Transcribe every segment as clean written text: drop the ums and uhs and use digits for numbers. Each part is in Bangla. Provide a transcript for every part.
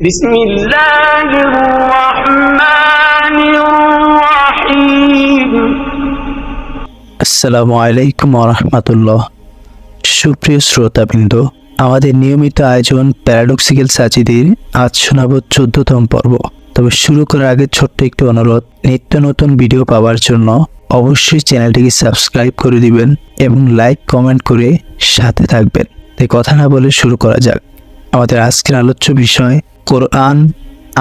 بسم الله الرحمن الرحيم আসসালামু আলাইকুম ওয়া রাহমাতুল্লাহ। সুপ্রিয় শ্রোতাবৃন্দ, আমাদের নিয়মিত আয়োজন প্যারাডক্সিক্যাল সাজিদের আজ শোনাব 14তম পর্ব। তবে শুরু করার আগে ছোট্ট একটি অনুরোধ, নিত্য নতুন ভিডিও পাওয়ার জন্য অবশ্যই চ্যানেলটিকে সাবস্ক্রাইব করে দিবেন এবং লাইক কমেন্ট করে সাথে থাকবেন। তাই কথা না বলে শুরু করা যাক। আমাদের আজকের আলোচ্য বিষয় কোরআন,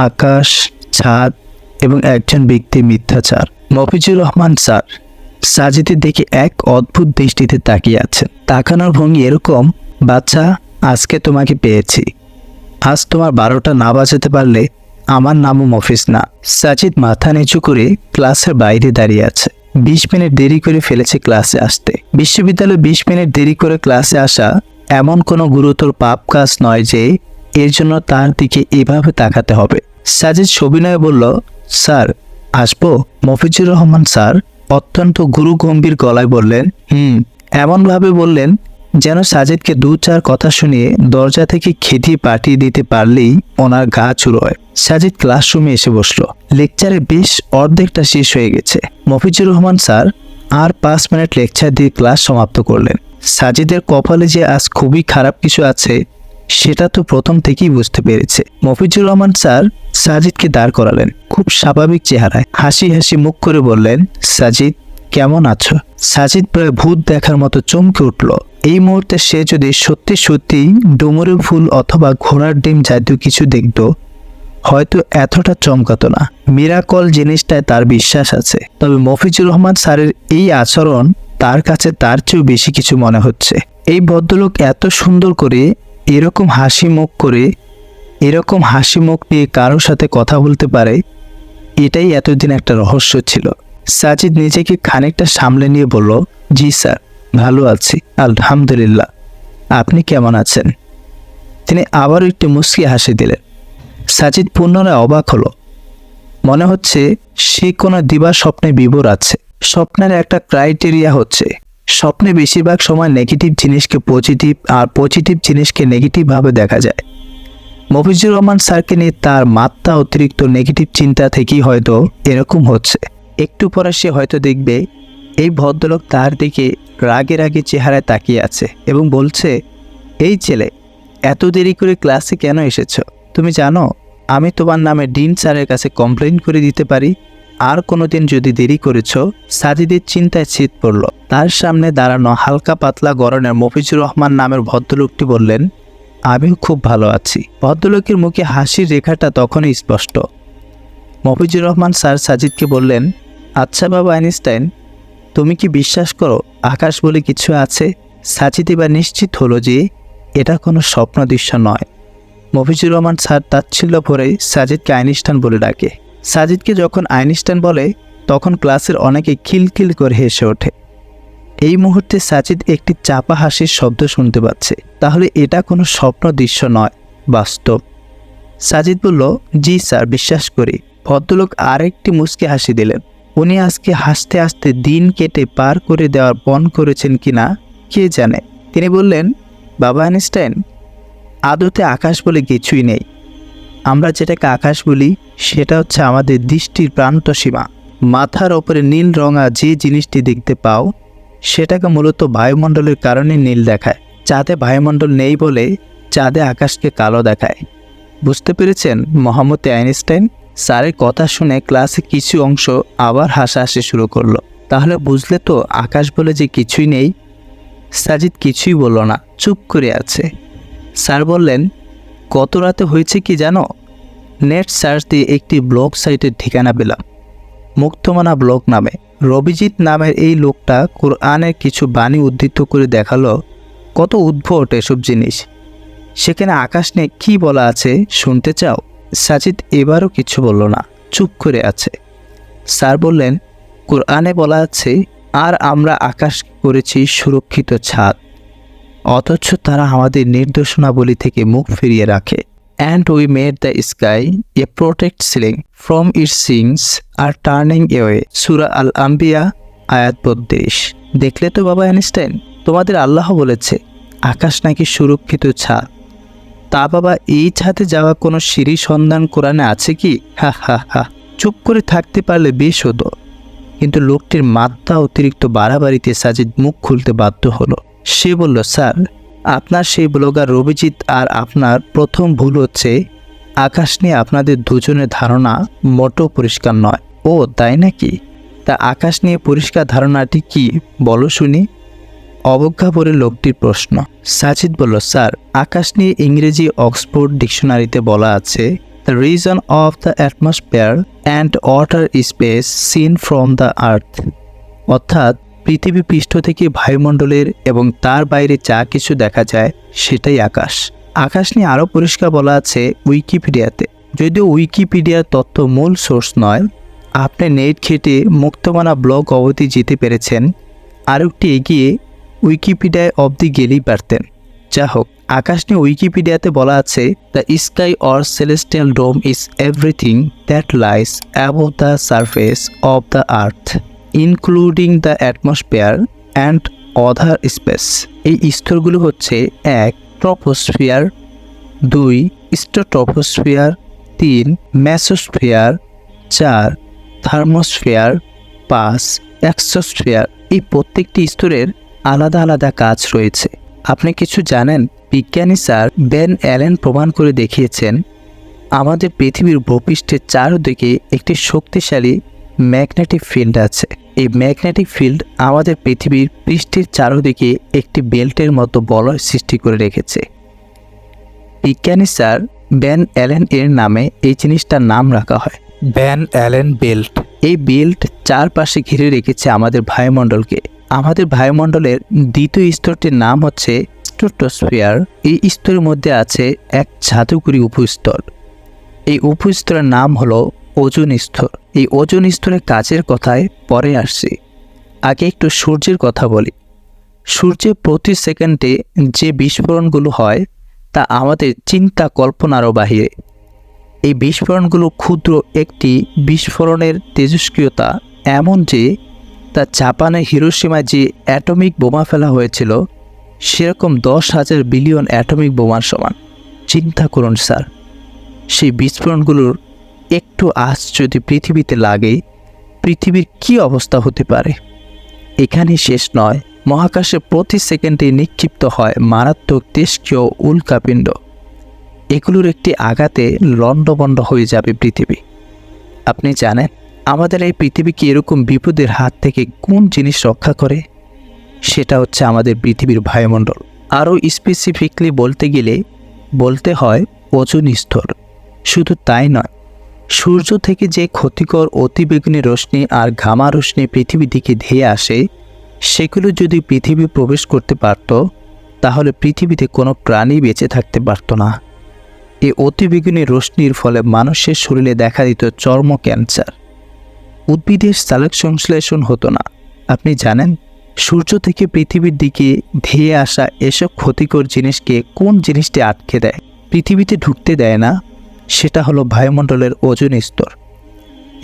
আকাশ, ছাদ এবং একজন ব্যক্তির মিথ্যাচার। মফিজুর রহমান স্যার সাজিদের দেখে এক অদ্ভুত দৃষ্টিতে তাকিয়ে আছেন। তাকানোর ভঙ্গি এরকম, বাচ্চা আজকে তোমাকে পেয়েছি, আজ তোমার 12টা না বাজাতে পারলে আমার নামও মফিজ না। সাজিদ মাথা নিচু করে ক্লাসের বাইরে দাঁড়িয়ে আছে। 20 মিনিট দেরি করে ফেলেছে ক্লাসে আসতে। বিশ্ববিদ্যালয়ে 20 মিনিট দেরি করে ক্লাসে আসা এমন কোনো গুরুতর পাপ কাজ নয় যে এর জন্য তার দিকে এভাবে তাকাতে হবে। সাজিদ সবিনয়ে বলল, স্যার আসবো? মফিজুর রহমান স্যার অত্যন্ত গুরুগম্ভীর গলায় বললেন, এমনভাবে বললেন যেন সাজিদকে 2-4 কথা শুনিয়ে দরজা থেকে খেদি পাঠিয়ে দিতে পারলেই ওনার গা চুড়োয়। সাজিদ ক্লাসরুমে এসে বসলো। লেকচারে বেশ অর্ধেকটা শেষ হয়ে গেছে। মফিজুর রহমান স্যার আর 5 মিনিট লেকচার দিয়ে ক্লাস সমাপ্ত করলেন। সাজিদের কপালে যে আজ খুবই খারাপ কিছু আছে সেটা তো প্রথম থেকেই বুঝতে পেরেছে। মফিজুর রহমান স্যার সাজিদকে দাঁড় করালেন। খুব স্বাভাবিক চেহারায় হাসি হাসি মুখ করে বললেন, সাজিদ কেমন আছো? সাজিদ প্রায় ভূত দেখার মতো চমকে উঠল। এই মুহূর্তে সে যদি সত্যি সত্যি ডুমুরের ফুল অথবা ঘোড়ার ডিম জাতীয় কিছু দেখত, হয়তো এতটা চমকাতো না। মিরাকল জিনিসটায় তার বিশ্বাস আছে। তবে মফিজুর রহমান স্যারের এই আচরণ তার কাছে তার চেয়েও বেশি কিছু মনে হচ্ছে। এই ভদ্রলোক এত সুন্দর করে এরকম হাসি মুখ নিয়ে কারোর সাথে কথা বলতে পারে, এটাই এতদিন একটা রহস্য ছিল। সাজিদ নিজেকে খানিকটা সামলে নিয়ে বলল, জি স্যার, ভালো আছি আলহামদুলিল্লাহ, আপনি কেমন আছেন? তিনি আবারও একটু মুচকি হাসি দিলেন। সাজিদ পুনরায় অবাক হলো। মনে হচ্ছে সে কোনো দিবা স্বপ্নে বিভোর আছে। স্বপ্নের একটা ক্রাইটেরিয়া হচ্ছে, স্বপ্নে বেশিরভাগ সময় নেগেটিভ জিনিসকে পজিটিভ আর পজিটিভ জিনিসকে নেগেটিভভাবে দেখা যায়। মফিজুর রহমান স্যারকে নিয়ে তার মাত্রা অতিরিক্ত নেগেটিভ চিন্তা থেকেই হয়তো এরকম হচ্ছে। একটু পরে সে হয়তো দেখবে এই ভদ্রলোক তার দিকে রাগে রাগে চেহারায় তাকিয়ে আছে এবং বলছে, এই ছেলে এত দেরি করে ক্লাসে কেন এসেছো? তুমি জানো আমি তোমার নামে ডিন স্যারের কাছে কমপ্লেন করে দিতে পারি। আর কোনোদিন যদি দেরি করেছ। সাজিদের চিন্তায় ছিদ পড়ল। তার সামনে দাঁড়ানো হালকা পাতলা গড়নের মফিজুর রহমান নামের ভদ্রলোকটি বললেন, আমিও খুব ভালো আছি। ভদ্রলোকের মুখে হাসির রেখাটা তখনই স্পষ্ট। মফিজুর রহমান স্যার সাজিদকে বললেন, আচ্ছা বাবা আইনস্টাইন, তুমি কি বিশ্বাস করো আকাশ বলে কিছু আছে? সাজিদ এবার নিশ্চিত হলো যে এটা কোনো স্বপ্ন দৃশ্য নয়। মফিজুর রহমান স্যার তাচ্ছিল্য ভরে সাজিদকে আইনস্টাইন বলে ডাকে। সাজিদকে যখন আইনস্টাইন বলে তখন ক্লাসের অনেকে খিলখিল করে হেসে ওঠে। এই মুহূর্তে সাজিদ একটি চাপা হাসির শব্দ শুনতে পাচ্ছে। তাহলে এটা কোনো স্বপ্ন দৃশ্য নয়, বাস্তব। সাজিদ বলল, জি স্যার, বিশ্বাস করি। ভদ্রলোক আরেকটি মুচকি হাসি দিলেন। উনি আজকে হাসতে হাসতে দিন কেটে পার করে দেওয়ার পণ করেছেন কিনা কে জানে। তিনি বললেন, বাবা আইনস্টাইন, আদতে আকাশ বলে কিছুই নেই। আমরা যেটাকে আকাশ বলি সেটা হচ্ছে আমাদের দৃষ্টির প্রান্ত সীমা। মাথার ওপরে নীল রঙা যে জিনিসটি দেখতে পাও সেটাকে মূলত বায়ুমণ্ডলের কারণে নীল দেখায়। চাঁদে বায়ুমণ্ডল নেই বলে চাঁদে আকাশকে কালো দেখায়। বুঝতে পেরেছেন মহামতি আইনস্টাইন? স্যারের কথা শুনে ক্লাসে কিছু অংশ আবার হাসাহাসি শুরু করলো। তাহলে বুঝলে তো আকাশ বলে যে কিছুই নেই। সাজিদ কিছুই বলল না, চুপ করে আছে। স্যার বললেন, গত রাতে হয়েছে কি জানো? নেট সার্চ দিয়ে একটি ব্লগ সাইটের ঠিকানা পেলাম, মুক্তমানা ব্লগ নামে। রবিজিৎ নামের এই লোকটা কোরআনের কিছু বাণী উদ্ধৃত করে দেখালো কত উদ্ভট এসব জিনিস। সেখানে আকাশ নিয়ে কী বলা আছে শুনতে চাও? সাজিদ এবারও কিছু বলল না, চুপ করে আছে। স্যার বললেন, কোরআনে বলা আছে, আর আমরা আকাশ করেছি সুরক্ষিত ছাদ, অথচ তারা আমাদের নির্দেশনাবলী থেকে মুখ ফিরিয়ে রাখে। And we made the sky a protect ceiling from its sins are turning away. সূরা আল-আম্বিয়া আয়াত 32। দেখলে তো বাবা আইনস্টাইন, তোমাদের আল্লাহ বলেছে আকাশ নাকি সুরক্ষিত ছাদ, তা বাবা, এই ছাদে যাওয়া কোনো সিঁড়ি সন্ধান কোরআনে আছে কি? হা হা হা। চুপ করে থাকতে পারলে বেশ হতো, কিন্তু লোকটির মাত্রা অতিরিক্ত বাড়াবাড়িতে সাজিদ মুখ খুলতে বাধ্য হলো। সে বলল, স্যার, আপনার সেই ব্লগার রবিজিৎ আর আপনার প্রথম ভুল হচ্ছে, আকাশ নিয়ে আপনাদের দুজনের ধারণা মোটেও পরিষ্কার নয়। ও তাই নাকি? তা আকাশ নিয়ে পরিষ্কার ধারণাটি কি বলো শুনি? অবজ্ঞা ভরে লোকটির প্রশ্ন। সাজিদ বলল, স্যার, আকাশ নিয়ে ইংরেজি অক্সফোর্ড ডিকশনারিতে বলা আছে, the region of the atmosphere and outer space seen from the earth. অর্থাৎ পৃথিবী পৃষ্ঠ থেকে বায়ুমণ্ডলের এবং তার বাইরে যা কিছু দেখা যায় সেটাই আকাশ। আকাশ নিয়ে আরও পরিষ্কার বলা আছে উইকিপিডিয়াতে। যদিও উইকিপিডিয়ার তথ্য মূল সোর্স নয়, আপনি নেট ঘেঁটে মুক্তমানা ব্লগ অবধি যেতে পেরেছেন, আর একটু এগিয়ে উইকিপিডিয়ায় অবধি গেলেই পারতেন। যা হোক, আকাশ নিয়ে উইকিপিডিয়াতে বলা আছে, the sky or celestial dome is everything that lies above the surface of the earth including the atmosphere and other space. এই স্তরগুলো হচ্ছে: 1. Troposphere, 2. Stratosphere, 3. Mesosphere, 4. Thermosphere, 5. Exosphere. এই প্রত্যেকটি স্তরের আলাদা আলাদা কাজ রয়েছে। আপনি কিছু জানেন? বিজ্ঞানী স্যার বেন অ্যালেন প্রমাণ করে দেখিয়েছেন, আমাদের পৃথিবীর ভূপৃষ্ঠের চারদিকে একটি শক্তিশালী ম্যাগনেটিক ফিল্ড আছে। এই ম্যাগনেটিক ফিল্ড আমাদের পৃথিবীর পৃষ্ঠের চারদিকে একটি বেল্টের মতো বলয় সৃষ্টি করে রেখেছে। বিজ্ঞানী স্যার বেন অ্যালেন এর নামে এই জিনিসটার নাম রাখা হয় বেন অ্যালেন বেল্ট। এই বেল্ট চারপাশে ঘিরে রেখেছে আমাদের বায়ুমণ্ডলকে। আমাদের বায়ুমণ্ডলের দ্বিতীয় স্তরটির নাম হচ্ছে স্ট্র্যাটোস্ফিয়ার। এই স্তরের মধ্যে আছে এক জাদুকরী উপস্তর। এই উপস্তরের নাম হলো ওজোন স্তর। এই ওজোন স্তরের কাজের কথায় পরে আসছি, আগে একটু সূর্যের কথা বলি। সূর্যে প্রতি সেকেন্ডে যে বিস্ফোরণগুলো হয় তা আমাদের চিন্তা কল্পনারও বাহিরে। এই বিস্ফোরণগুলো ক্ষুদ্র একটি বিস্ফোরণের তেজস্ক্রিয়তা এমন যে তা জাপানের হিরোশিমায় যে অ্যাটমিক বোমা ফেলা হয়েছিল সেরকম 10,000 বিলিয়ন অ্যাটমিক বোমার সমান। চিন্তা করুন স্যার, সেই বিস্ফোরণগুলোর একটু আঁচ যদি পৃথিবীতে লাগে, পৃথিবীর কি অবস্থা হতে পারে? এখানেই শেষ নয়, মহাকাশে প্রতি সেকেন্ডে নিক্ষিপ্ত হয় মারাত্মক তেজস্ক্রিয় উল্কাপিণ্ড। এগুলোর একটি আঘাতে লণ্ডভণ্ড হয়ে যাবে পৃথিবী। আপনি জানেন আমাদের এই পৃথিবীকে এরকম বিপদের হাত থেকে কোন জিনিস রক্ষা করে? সেটা হচ্ছে আমাদের পৃথিবীর বায়ুমণ্ডল। আরও স্পেসিফিকলি বলতে গেলে বলতে হয় ওজোন স্তর। শুধু তাই নয়, সূর্য থেকে যে ক্ষতিকর অতিবেগুনি রশ্মি আর গামা রশ্মি পৃথিবীর দিকে ধেয়ে আসে, সেগুলো যদি পৃথিবী প্রবেশ করতে পারত, তাহলে পৃথিবীতে কোনো প্রাণী বেঁচে থাকতে পারত না। এই অতিবেগুনি রশ্মির ফলে মানুষের শরীরে দেখা দিত চর্ম ক্যান্সার, উদ্ভিদের সালোক সংশ্লেষণ হতো না। আপনি জানেন সূর্য থেকে পৃথিবীর দিকে ধেয়ে আসা এসব ক্ষতিকর জিনিসকে কোন জিনিসটি আটকে দেয়, পৃথিবীতে ঢুকতে দেয় না? সেটা হলো বায়ুমণ্ডলের ওজোন স্তর।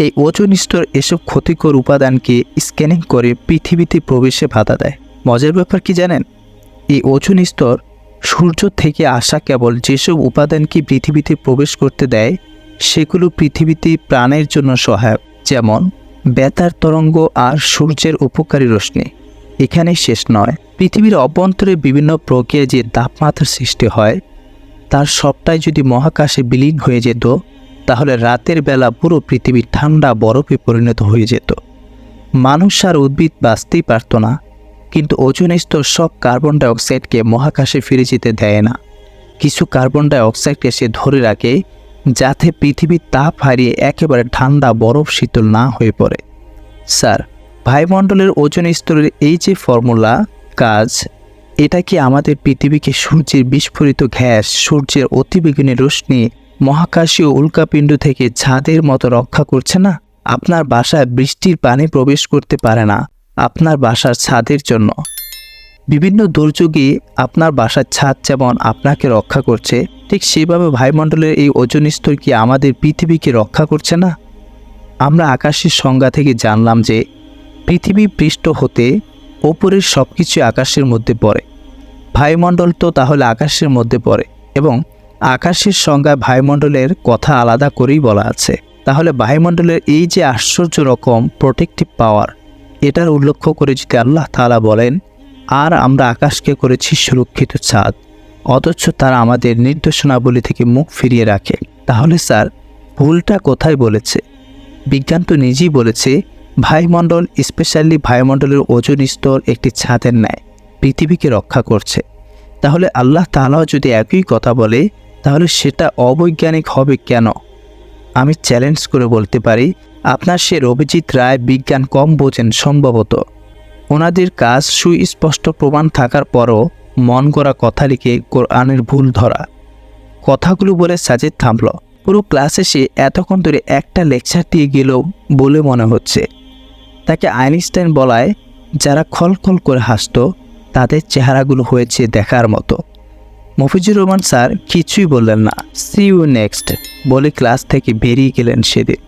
এই ওজোন স্তর এসব ক্ষতিকর উপাদানকে স্ক্যানিং করে পৃথিবীতে প্রবেশে বাধা দেয়। মজার ব্যাপার কি জানেন? এই ওজোন স্তর সূর্য থেকে আসা কেবল যেসব উপাদানকে পৃথিবীতে প্রবেশ করতে দেয় সেগুলো পৃথিবীতে প্রাণের জন্য সহায়ক, যেমন বেতার তরঙ্গ আর সূর্যের উপকারী রশ্মি। এখানেই শেষ নয়, পৃথিবীর অভ্যন্তরে বিভিন্ন প্রক্রিয়ায় যে তাপমাত্রার সৃষ্টি হয় তার সবটাই যদি মহাকাশে বিলীন হয়ে যেত, তাহলে রাতের বেলা পুরো পৃথিবী ঠান্ডা বরফে পরিণত হয়ে যেত। মানুষ আর উদ্ভিদ বাঁচতেই পারত না। কিন্তু ওজোন স্তর সব কার্বন ডাইঅক্সাইডকে মহাকাশে ফিরে যেতে দেয় না। কিছু কার্বন ডাইঅক্সাইডকে সে ধরে রাখে, যাতে পৃথিবীর তাপ হারিয়ে একেবারে ঠান্ডা বরফ শীতল না হয়ে পড়ে। স্যার, বায়ুমণ্ডলের ওজোন স্তরের এই যে ফর্মুলা কাজ, এটা কি আমাদের পৃথিবীকে সূর্যের বিস্ফোরিত গ্যাস, সূর্যের অতিবেগুনি রশ্মি, মহাকাশীয় উল্কাপিণ্ড থেকে ছাদের মতো রক্ষা করছে না? আপনার বাসায় বৃষ্টির পানি প্রবেশ করতে পারে না আপনার বাসার ছাদের জন্য। বিভিন্ন দুর্যোগে আপনার বাসার ছাদ যেমন আপনাকে রক্ষা করছে, ঠিক সেইভাবে বায়ুমণ্ডলের এই ওজোন স্তর কি আমাদের পৃথিবীকে রক্ষা করছে না? আমরা আকাশের সংজ্ঞা থেকে জানলাম যে পৃথিবী পৃষ্ঠ হতে ওপরের সব কিছু আকাশের মধ্যে পড়ে। বায়ুমণ্ডল তো তাহলে আকাশের মধ্যে পড়ে, এবং আকাশের সংজ্ঞায় বায়ুমণ্ডলের কথা আলাদা করেই বলা আছে। তাহলে বায়ুমণ্ডলের এই যে আশ্চর্য রকম প্রোটেক্টিভ পাওয়ার, এটার উল্লেখ করে যদি আল্লাহ তাআলা বলেন আর আমরা আকাশকে করেছি সুরক্ষিত ছাদ, অথচ তারা আমাদের নির্দেশনাবলী থেকে মুখ ফিরিয়ে রাখে, তাহলে স্যার ভুলটা কোথায় বলেছে? বিজ্ঞান তো নিজেই বলেছে বায়ুমণ্ডল, স্পেশালি বায়ুমণ্ডলের ওজোন স্তর একটি ছাদের ন্যায় পৃথিবীকে রক্ষা করছে। তাহলে আল্লাহ তাআলাও যদি একই কথা বলে, তাহলে সেটা অবৈজ্ঞানিক হবে কেন? আমি চ্যালেঞ্জ করে বলতে পারি, আপনার সে অভিজিৎ রায় বিজ্ঞান কম বোঝেন সম্ভবত। ওনাদের কাজ সুস্পষ্ট প্রমাণ থাকার পরও মন গড়া কথা লিখে কোরআনের ভুল ধরা। কথাগুলো বলে সাজিদ থামল। পুরো ক্লাসে সে এতক্ষণ ধরে একটা লেকচার দিয়ে গেল বলে মনে হচ্ছে। তাকে আইনস্টাইন বলায় যারা খলখল করে হাসত, তাদের চেহারাগুলো হয়েছে দেখার মতো। মফিজুর রহমান স্যার কিছুই বললেন না। সি ইউ নেক্সট বলে ক্লাস থেকে বেরিয়ে গেলেন সেদিন।